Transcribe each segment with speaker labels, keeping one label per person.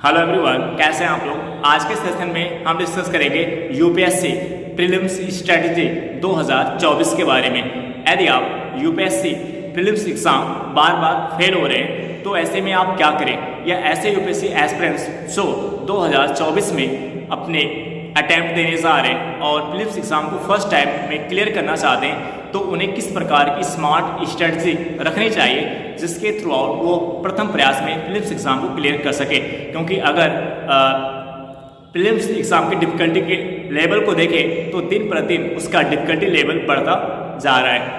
Speaker 1: Hello everyone, कैसे हैं आप लोग। आज के सेशन में हम डिस्कस करेंगे यूपीएससी प्रीलिम्स स्ट्रेटजी 2024 के बारे में। यदि आप यूपीएससी प्रीलिम्स एग्जाम बार बार फेल हो रहे हैं तो ऐसे में आप क्या करें, या ऐसे यूपीएससी एस्पिरेंट्स जो 2024 में अपने अटैम्प्ट देने जा रहे हैं और प्रीलिम्स एग्जाम को फर्स्ट टाइम में क्लियर करना चाहते हैं तो उन्हें किस प्रकार की स्मार्ट स्ट्रेटजी रखनी चाहिए जिसके थ्रू आउट वो प्रथम प्रयास में प्रीलिम्स एग्जाम को क्लियर कर सके। क्योंकि अगर प्रीलिम्स एग्जाम की डिफिकल्टी के लेवल को देखें तो दिन प्रतिदिन उसका डिफिकल्टी लेवल बढ़ता जा रहा है।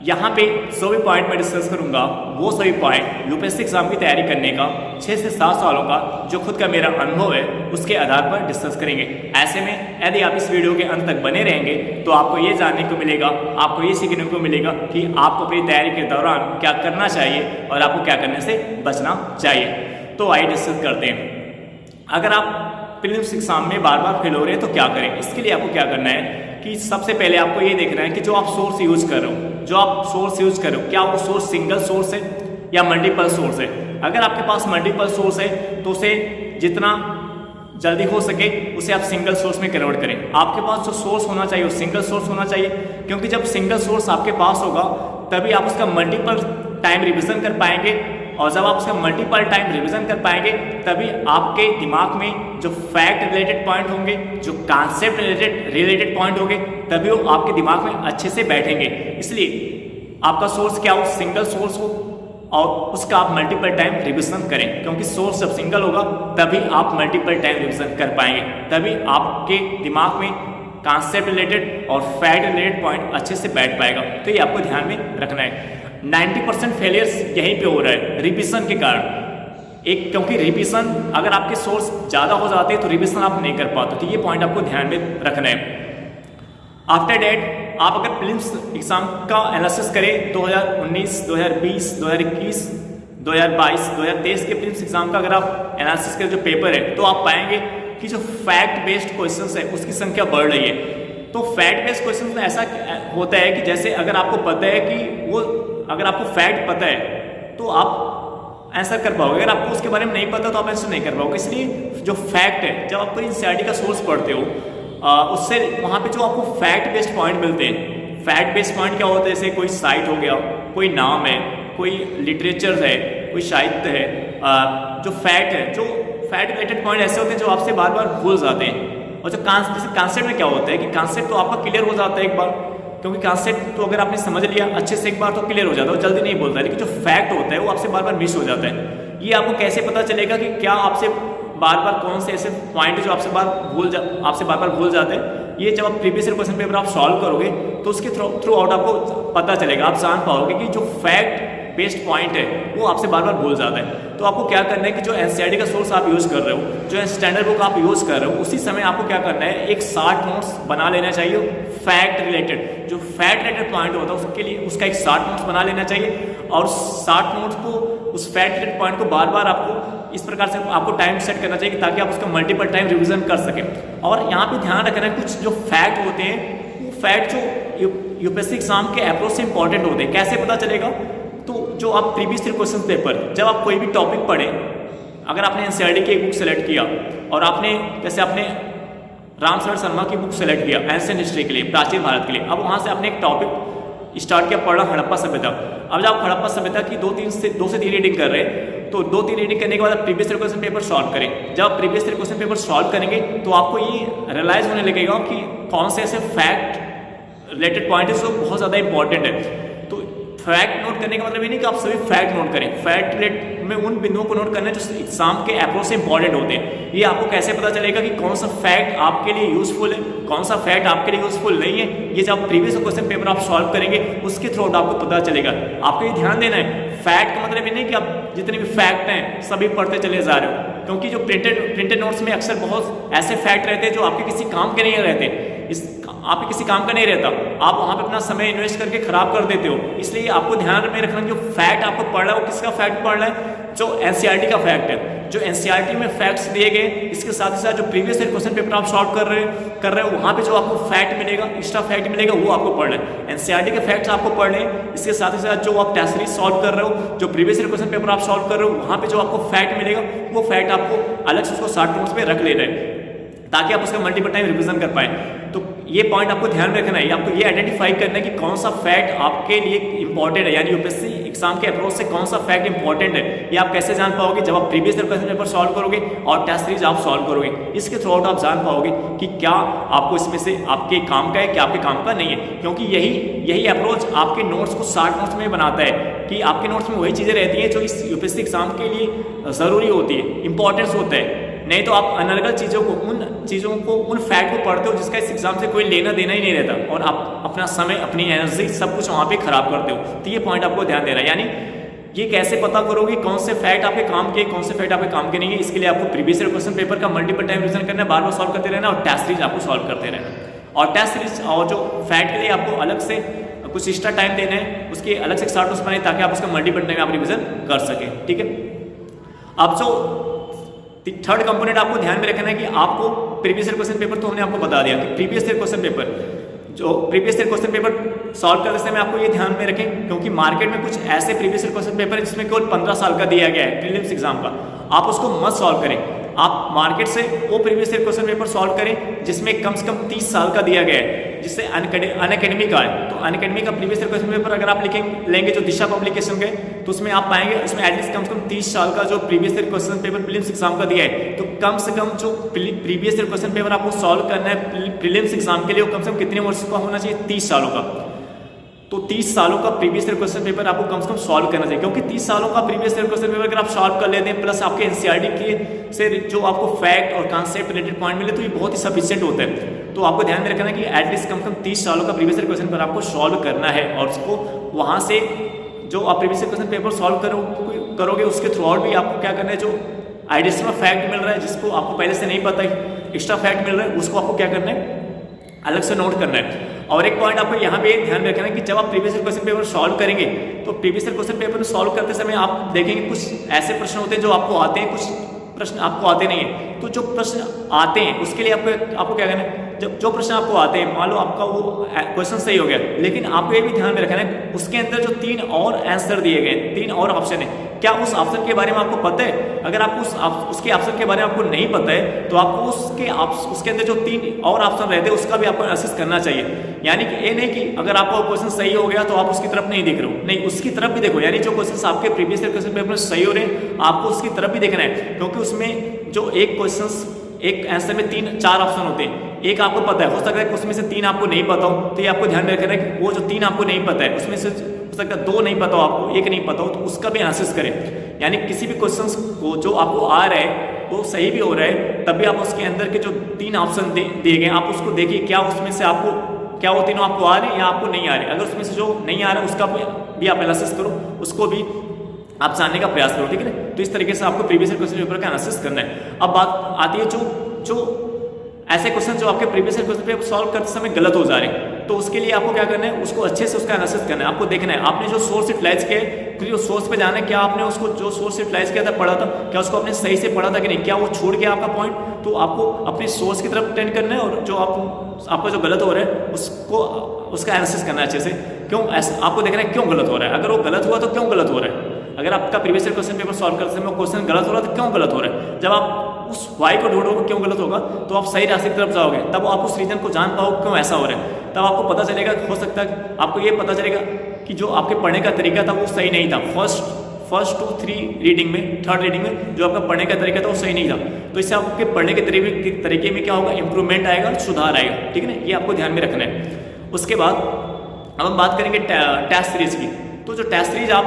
Speaker 1: यहाँ पे सभी पॉइंट मैं डिस्कस करूँगा, वो सभी पॉइंट यूपीएससी एग्जाम की तैयारी करने का 6 से 7 सालों का जो खुद का मेरा अनुभव है उसके आधार पर डिस्कस करेंगे। ऐसे में यदि आप इस वीडियो के अंत तक बने रहेंगे तो आपको ये जानने को मिलेगा, आपको ये सीखने को मिलेगा कि आपको अपनी तैयारी के दौरान क्या करना चाहिए और आपको क्या करने से बचना चाहिए। तो आइए डिस्कस करते हैं। अगर आप प्रीलिम्स एग्जाम में बार बार फेल हो रहे हैं तो क्या करें। इसके लिए आपको क्या करना है कि सबसे पहले आपको ये देखना है कि जो आप सोर्स यूज कर रहे हो, क्या वो सोर्स सिंगल सोर्स है या मल्टीपल सोर्स है। अगर आपके पास मल्टीपल सोर्स है तो उसे जितना जल्दी हो सके उसे आप सिंगल सोर्स में कन्वर्ट करें। आपके पास जो सोर्स होना चाहिए वो सिंगल सोर्स होना चाहिए, क्योंकि जब सिंगल सोर्स आपके पास होगा तभी आप उसका मल्टीपल टाइम रिविजन कर पाएंगे, और जब आप उसका मल्टीपल टाइम रिवीजन कर पाएंगे तभी आपके दिमाग में जो फैक्ट रिलेटेड पॉइंट होंगे, जो कॉन्सेप्ट रिलेटेड पॉइंट होंगे, तभी वो आपके दिमाग में अच्छे से बैठेंगे। इसलिए आपका सोर्स क्या हो, सिंगल सोर्स हो और उसका आप मल्टीपल टाइम रिवीजन करें, क्योंकि सोर्स जब सिंगल होगा तभी आप मल्टीपल टाइम रिवीजन कर पाएंगे, तभी आपके दिमाग में कॉन्सेप्ट रिलेटेड और फैक्ट रिलेटेड पॉइंट अच्छे से बैठ पाएगा। तो ये आपको ध्यान में रखना है। 90% फेलियर्स यहीं पे हो रहा है रिवीजन के कारण। क्योंकि रिवीजन अगर आपके सोर्स ज़्यादा हो जाते हैं तो रिवीजन आप नहीं कर पाते, तो ये पॉइंट आपको ध्यान में रखना है। आफ्टर डेट आप अगर प्रीलिम्स एग्जाम का एनालिसिस करें 2019, 2020, 2021, 2022, 2023 के प्रीलिम्स एग्जाम का अगर आप एनालिसिस करें जो पेपर है, तो आप पाएंगे कि जो फैक्ट बेस्ड क्वेश्चंस है उसकी संख्या बढ़ रही है। तो फैक्ट बेस्ड क्वेश्चंस में ऐसा होता है कि जैसे अगर आपको पता है कि वो, अगर आपको फैक्ट पता है तो आप आंसर कर पाओगे, अगर आपको उसके बारे में नहीं पता तो आप आंसर नहीं कर पाओगे। इसलिए जो फैक्ट है, जब आप एनसीईआरटी का सोर्स पढ़ते हो उससे वहाँ पे जो आपको फैक्ट बेस्ड पॉइंट मिलते हैं। फैक्ट बेस्ड पॉइंट क्या होता है, जैसे कोई साइट हो गया, कोई नाम है, कोई लिटरेचर है, कोई साहित्य है, जो फैक्ट है, जो फैक्ट रिलेटेड पॉइंट ऐसे होते हैं जो आपसे बार बार भूल जाते हैं। और जो जैसे कॉन्सेप्ट में क्या होता है कि कॉन्सेप्ट तो आपका क्लियर हो जाता है एक बार, क्योंकि कॉन्सेप्ट तो अगर आपने समझ लिया अच्छे से एक बार तो क्लियर हो जाता है, जल्दी नहीं बोलता है। लेकिन जो फैक्ट होता है वो आपसे बार बार मिस हो जाता है। ये आपको कैसे पता चलेगा कि क्या आपसे बार बार कौन से ऐसे पॉइंट जो आपसे बार बार भूल जाते हैं। ये जब आप प्रीवियस क्वेश्चन पेपर आप सॉल्व करोगे तो उसके थ्रू आउट आपको पता चलेगा, आप जान पाओगे कि जो फैक्ट बेस्ड पॉइंट है वो आपसे बार बार भूल जाता है। तो आपको क्या करना है कि जो एनसीईआरटी का सोर्स आप यूज़ कर रहे हो, जो स्टैंडर्ड बुक आप यूज़ कर रहे हो, उसी समय आपको क्या करना है, एक 60 नोट्स बना लेना चाहिए फैक्ट रिलेटेड। जो फैक्ट रिलेटेड पॉइंट होता है उसके लिए उसका एक 60 नोट्स बना लेना चाहिए, और 60 नोट्स को, उस फैक्ट रिलेटेड पॉइंट को बार बार आपको इस प्रकार से आपको टाइम सेट करना चाहिए ताकि आप उसका मल्टीपल टाइम रिविजन कर सकें। और यहाँ पे ध्यान रखना है, कुछ जो फैक्ट होते हैं वो फैक्ट जो यूपीएससी एग्जाम के अप्रोच से इंपॉर्टेंट होते हैं। कैसे पता चलेगा, तो जो आप प्रीवियस क्वेश्चन पेपर, जब आप कोई भी टॉपिक पढ़ें, अगर आपने एनसीईआरटी की एक बुक सेलेक्ट किया और आपने जैसे आपने रामशरण शर्मा की बुक सेलेक्ट किया एंशिएंट हिस्ट्री के लिए, प्राचीन भारत के लिए, अब वहाँ से आपने एक टॉपिक स्टार्ट किया पढ़ना हड़प्पा सभ्यता। अब जब आप हड़प्पा सभ्यता की 2 से 3 रीडिंग कर रहे हैं तो 2-3 रीडिंग करने के बाद आप प्रीवियस क्वेश्चन पेपर सॉल्व करें। जब आप प्रीवियस क्वेश्चन पेपर सॉल्व करेंगे तो आपको ये रियलाइज होने लगेगा कि कौन से ऐसे फैक्ट रिलेटेड पॉइंट है जो बहुत ज़्यादा इंपॉर्टेंट है। तो फैक्ट नोट करने का मतलब ये नहीं कि आप सभी फैक्ट नोट करें, फैक्ट रिलेटेड में उन बिंदुओं को नोट करना है जो एग्जाम के अप्रोच से इंपॉर्टेंट होते हैं। ये आपको कैसे पता चलेगा कि कौन सा फैक्ट आपके लिए यूजफुल है, कौन सा फैक्ट आपके लिए यूजफुल नहीं है। ये जब प्रीवियस क्वेश्चन पेपर आप सॉल्व करेंगे उसके थ्रू आपको पता चलेगा। आपको ये ध्यान देना है, फैक्ट का मतलब ये नहीं कि आप जितने भी फैक्ट हैं सभी पढ़ते चले जा रहे हो, क्योंकि जो प्रिंटेड नोट्स में अक्सर बहुत ऐसे फैक्ट रहते हैं जो आपके किसी काम के नहीं रहते, आपके किसी काम का नहीं रहता, आप वहाँ पे अपना समय इन्वेस्ट करके खराब कर देते हो। इसलिए आपको ध्यान में रखना जो फैक्ट आपको पढ़ रहा है वो किसका फैक्ट पढ़ रहा है, जो एनसीईआरटी का फैक्ट है, जो एनसीईआरटी में फैक्ट्स दिए गए, इसके साथ ही साथ जो प्रीवियस ईयर क्वेश्चन पेपर आप सॉल्व कर रहे हो वहाँ पे जो आपको फैक्ट मिलेगा, एक्स्ट्रा फैक्ट मिलेगा, वो आपको पढ़ना है। एनसीईआरटी के फैक्ट्स आपको पढ़ने हैं, इसके साथ ही साथ जो आप टेस्ट सीरीज सॉल्व कर रहे हो, जो प्रीवियस ईयर क्वेश्चन पेपर आप सॉल्व कर रहे हो वहाँ पे जो आपको फैक्ट मिलेगा, वो फैक्ट आपको अलग से उसको शॉर्ट नोट्स में रख लेना है ताकि आप उसका मल्टीपल टाइम रिवीजन कर पाए। तो ये पॉइंट आपको ध्यान में रखना है, आपको ये आइडेंटिफाई करना है कि कौन सा फैक्ट आपके लिए इंपॉर्टेंट है, यानी यूपीएससी एग्जाम के अप्रोच से कौन सा फैक्ट इंपॉर्टेंट है। ये आप कैसे जान पाओगे, जब आप previous year question paper solve करोगे और टेस्ट सीरीज आप सॉल्व करोगे, इसके थ्रू आउट आप जान पाओगे कि क्या आपको इसमें से आपके काम का है, क्या आपके काम का नहीं है। क्योंकि यही अप्रोच आपके नोट्स को शॉर्ट नोट्स में बनाता है कि आपके नोट्स में वही चीज़ें रहती हैं जो इस यूपीएससी एग्जाम के लिए ज़रूरी होती है, इंपॉर्टेंस होता है। नहीं तो आप अनर्गल चीज़ों को उन फैक्ट को पढ़ते हो जिसका इस एग्जाम से कोई लेना देना ही नहीं रहता और आप अपना समय, अपनी एनर्जी सब कुछ वहाँ पे खराब करते हो। तो ये पॉइंट आपको ध्यान देना है। यानी ये कैसे पता करोगे कौन से फैक्ट आपके काम के, कौन से फैक्ट आपके काम के नहीं है, इसके लिए आपको प्रीवियस ईयर क्वेश्चन पेपर का मल्टीपल टाइम रिवीजन करना है, बार बार सॉल्व करते रहना और टेस्ट सीरीज आपको सॉल्व करते रहना। और टेस्ट सीरीज और जो फैक्ट के लिए आपको अलग से कुछ एक्स्ट्रा टाइम देना है, उसके अलग से शॉर्ट नोट्स बनाए ताकि आप उसका मल्टीपल टाइम आप रिवीजन कर सकें। ठीक है, अब जो थर्ड कंपोनेंट आपको ध्यान में रखना है कि आपको प्रीवियस ईयर क्वेश्चन पेपर तो हमने आपको बता दिया कि प्रीवियस ईयर क्वेश्चन पेपर, जो previous year question paper solve करते समय आपको ये ध्यान में रखें, क्योंकि मार्केट में कुछ ऐसे प्रीवियस ईयर क्वेश्चन पेपर है जिसमें केवल 15 साल का दिया गया है प्रीलिम्स एग्जाम का, आप उसको मत सॉल्व करें। आप मार्केट से वो previous year question paper solve करें जिसमें कम से कम 30 साल का दिया गया है, जिससे अनअकैडमी का है। तो अनअकैडमी का प्रीवियस ईयर क्वेश्चन पेपर अगर आप लेंगे जो दिशा पब्लिकेशन के, तो उसमें आप पाएंगे उसमें एटलीस्ट कम से कम 30 साल का जो previous year question paper prelims exam का दिया है। तो कम से कम जो प्रीवियस ईयर क्वेश्चन पेपर आपको सॉल्व करना है प्रीलिम्स एग्जाम के लिए, वो कम से कम कितने वर्ष का होना चाहिए, 30 सालों का। तो 30 सालों का प्रीवियस ईयर क्वेश्चन पेपर आपको कम से कम सॉल्व करना चाहिए, क्योंकि 30 सालों का प्रीवियस ईयर क्वेश्चन पेपर अगर आप सॉल्व कर लेते हैं प्लस आपके एनसीईआरटी के से जो आपको फैक्ट और कॉन्सेप्ट रिलेटेड पॉइंट मिले, तो ये बहुत ही सफिशिएंट होता है। तो आपको ध्यान में रखना है कि एटलीस्ट कम से कम 30 सालों का प्रीवियस ईयर क्वेश्चन पेपर आपको सॉल्व करना है, और उसको वहाँ से जो आप previous year question paper solve करोगे उसके थ्रू आउट भी आपको क्या करना है, जो एडिशनल फैक्ट मिल रहा है जिसको आपको पहले से नहीं पता है, एक्स्ट्रा फैक्ट मिल रहा है, उसको आपको क्या करना है, अलग से नोट करना है। और एक पॉइंट आपको यहाँ पे ध्यान रखना है कि जब आप previous year question paper solve करेंगे, तो previous year question paper solve करते समय आप देखेंगे कुछ ऐसे प्रश्न होते हैं जो आपको आते हैं, कुछ प्रश्न आपको आते नहीं है। तो जो प्रश्न आते हैं उसके लिए आपको क्या करना है, जब जो प्रश्न आपको आते हैं, मान लो आपका वो क्वेश्चन सही हो गया, लेकिन आपको ये भी ध्यान में रखना है उसके अंदर जो 3 और आंसर दिए गए, 3 और ऑप्शन है, क्या उस ऑप्शन के बारे में आपको पता है? अगर आपको उसके ऑप्शन के बारे में आपको नहीं पता है, तो आपको उसके अंदर जो 3 और ऑप्शन रहते हैं उसका भी आपको एनालिसिस करना चाहिए। यानी कि ये नहीं कि अगर आपका क्वेश्चन सही हो गया तो आप उसकी तरफ नहीं देख रहे हो, नहीं, उसकी तरफ भी देखो। यानी जो क्वेश्चन आपके प्रीवियस ईयर क्वेश्चन पेपर में सही हो रहे हैं, आपको उसकी तरफ भी देखना है, क्योंकि उसमें जो एक आंसर में 3-4 ऑप्शन होते हैं, एक आपको पता है, हो सकता है उसमें से 3 आपको नहीं पता हो, तो ये आपको ध्यान में रखना है कि वो जो 3 आपको नहीं पता है उसमें से हो सकता है 2 नहीं पता हो आपको, 1 नहीं पता हो, तो उसका भी एनालिसिस करें। यानी किसी भी क्वेश्चन को जो आपको आ रहा है वो सही भी हो रहा है, तब भी आप उसके अंदर के जो 3 ऑप्शन दिए गए आप उसको देखिए, क्या उसमें से आपको क्या वो तीनों आपको आ रहे हैं या आपको नहीं आ रहे। अगर उसमें से जो नहीं आ रहा है उसका भी आप एनालिसिस करो, उसको भी आप जानने का प्रयास करो, ठीक है ना। तो इस तरीके से आपको प्रीवियस ईयर क्वेश्चन पेपर का एनालिसिस करना है। अब बात आती है जो ऐसे क्वेश्चन जो आपके previous year question paper solve करते समय गलत हो जा रहे हैं, तो उसके लिए आपको क्या करना है, उसको अच्छे से उसका एनालिसिस करना है। आपको देखना है आपने जो सोर्स यूटिलाइज किया है, फिर उस सोर्स पे जाना है, क्या आपने उसको जो सोर्स यूटिलाइज किया था, पढ़ा था, क्या उसको आपने सही से पढ़ा था कि नहीं, क्या वो छोड़ गया आपका पॉइंट। तो आपको अपने सोर्स की तरफ अटेंड करना है, और जो आपका जो गलत हो रहा है उसका एनालिसिस करना है अच्छे से। क्यों आपको देखना है क्यों गलत हो रहा है, अगर वो गलत हुआ तो क्यों गलत हो रहा है। अगर आपका previous year question paper solve करते समय क्वेश्चन गलत हो रहा है तो क्यों गलत हो रहा है, जब आप उस वाई को ढूंढोगे क्यों गलत होगा, तो आप सही रास्ते की तरफ जाओगे, तब आप उस रीजन को जान पाओगे क्यों ऐसा हो रहा है। तब आपको पता चलेगा, हो सकता है आपको ये पता चलेगा कि जो आपके पढ़ने का तरीका था वो सही नहीं था। फर्स्ट 2-3 रीडिंग में, थर्ड रीडिंग में जो आपका पढ़ने का तरीका था वो सही नहीं था। तो इससे आपके पढ़ने के तरीके में क्या होगा, इंप्रूवमेंट आएगा, सुधार आएगा, ठीक है ना। ये आपको ध्यान में रखना है। उसके बाद अब हम बात करेंगे टेस्ट सीरीज की। तो जो टेस्ट सीरीज आप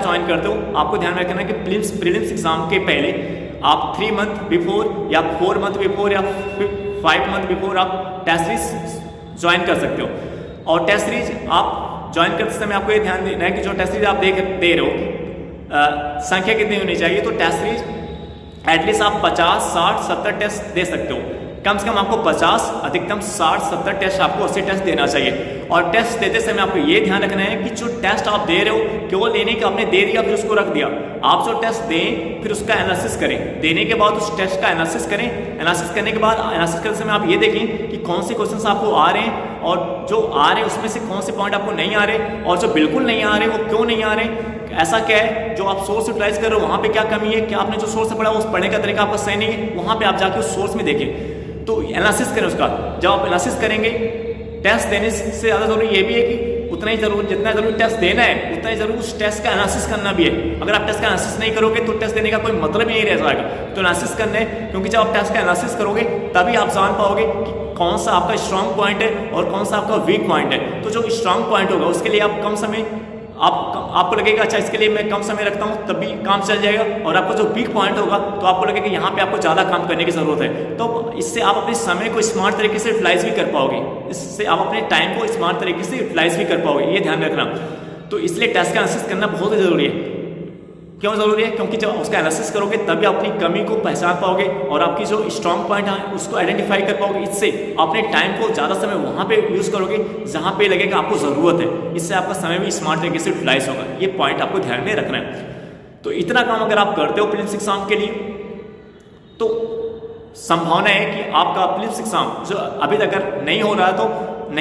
Speaker 1: ज्वाइन करते हो, आपको ध्यान में रखना है कि प्रीलिम्स एग्जाम के पहले आप 3 मंथ बिफोर या 4 मंथ बिफोर या 5 मंथ बिफोर आप टेस्ट सीरीज ज्वाइन कर सकते हो। और टेस्ट सीरीज आप ज्वाइन करते समय आपको ये ध्यान देना है कि जो टेस्ट सीरीज आप दे रहे हो, संख्या कितनी होनी चाहिए। तो टेस्ट सीरीज एटलीस्ट आप 50, 60, 70 टेस्ट दे सकते हो। कम से कम आपको 50, अधिकतम 60-70 टेस्ट, आपको 80 टेस्ट देना चाहिए। और टेस्ट देते समय आपको ये ध्यान रखना है कि जो टेस्ट आप दे रहे हो केवल लेने का आपने दे दिया फिर उसको रख दिया। आप जो टेस्ट दें फिर उसका एनालिसिस करें, देने के बाद उस टेस्ट का एनालिसिस करें। एनालिसिस करने के बाद एनालिसिस करते समय आप ये देखें कि कौन से क्वेश्चंस आपको आ रहे हैं और जो आ रहे हैं उसमें से कौन से पॉइंट आपको नहीं आ रहे, और जो बिल्कुल नहीं आ रहे वो क्यों नहीं आ रहे, ऐसा क्या है। जो आप सोर्स यूटिलाइज कर रहे हो वहाँ पे क्या कमी है, क्या आपने जो सोर्स से पढ़ा उस पढ़ने का तरीका आपका सही नहीं है, वहाँ पे आप जाके उस सोर्स में देखें। तो एनालिसिस करें उसका। जब आप एनालिसिस करेंगे, टेस्ट देने से ज़्यादा जरूरी ये भी है कि उतना ही जरूरी, जितना जरूरी टेस्ट देना है उतना ही जरूरी उस टेस्ट का एनालिसिस करना भी है। अगर आप टेस्ट का एनालिसिस नहीं करोगे तो टेस्ट देने का कोई मतलब ही नहीं रह जाएगा। तो एनालिसिस करना है, क्योंकि जब आप टेस्ट का एनालिसिस करोगे तभी आप जान पाओगे कि कौन सा आपका स्ट्रांग पॉइंट है और कौन सा आपका वीक पॉइंट है। तो जो स्ट्रांग पॉइंट होगा उसके लिए आप कम समय, आपको लगेगा अच्छा इसके लिए मैं कम समय रखता हूँ तब भी काम चल जाएगा, और आपका जो वीक पॉइंट होगा तो आपको लगेगा यहाँ पे आपको ज़्यादा काम करने की ज़रूरत है। तो इससे आप अपने समय को स्मार्ट तरीके से यूटिलाइज भी कर पाओगे, इससे आप अपने टाइम को स्मार्ट तरीके से यूटिलाइज भी कर पाओगे, ये ध्यान रखना। तो इसलिए टेस्ट का एनालिसिस करना बहुत ज़रूरी है। क्यों ज़रूरी है? क्योंकि जब उसका एनालिसिस करोगे तभी अपनी कमी को पहचान पाओगे और आपकी जो स्ट्रांग पॉइंट है उसको आइडेंटिफाई कर पाओगे। इससे अपने टाइम को ज़्यादा समय वहाँ पे यूज़ करोगे जहाँ पे लगेगा आपको ज़रूरत है। इससे आपका समय भी स्मार्ट तरीके से यूटिलाइज होगा। ये पॉइंट आपको ध्यान में रखना है। तो इतना काम अगर आप करते हो प्रीलिम्स एग्जाम के लिए तो संभावना है कि आपका प्रीलिम्स एग्जाम जो अभी तक अगर नहीं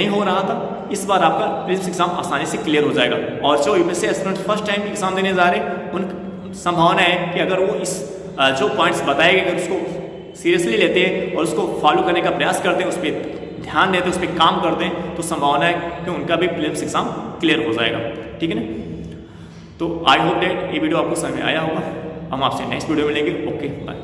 Speaker 1: हो रहा था इस बार आपका प्रीलिम्स एग्जाम आसानी से क्लियर हो जाएगा। और जो UPSC aspirant first time exam देने जा रहे हैं उन संभावना है कि अगर वो इस जो पॉइंट्स बताए गए अगर उसको सीरियसली लेते हैं और उसको फॉलो करने का प्रयास करते हैं, उस पर ध्यान देते हैं, उस पर काम करते हैं, तो संभावना है कि उनका भी प्रीलिम्स एग्जाम क्लियर हो जाएगा। ठीक है ना? तो आई होप दैट ये वीडियो आपको समझ में आया होगा। हम आपसे नेक्स्ट वीडियो में मिलेंगे। Okay bye.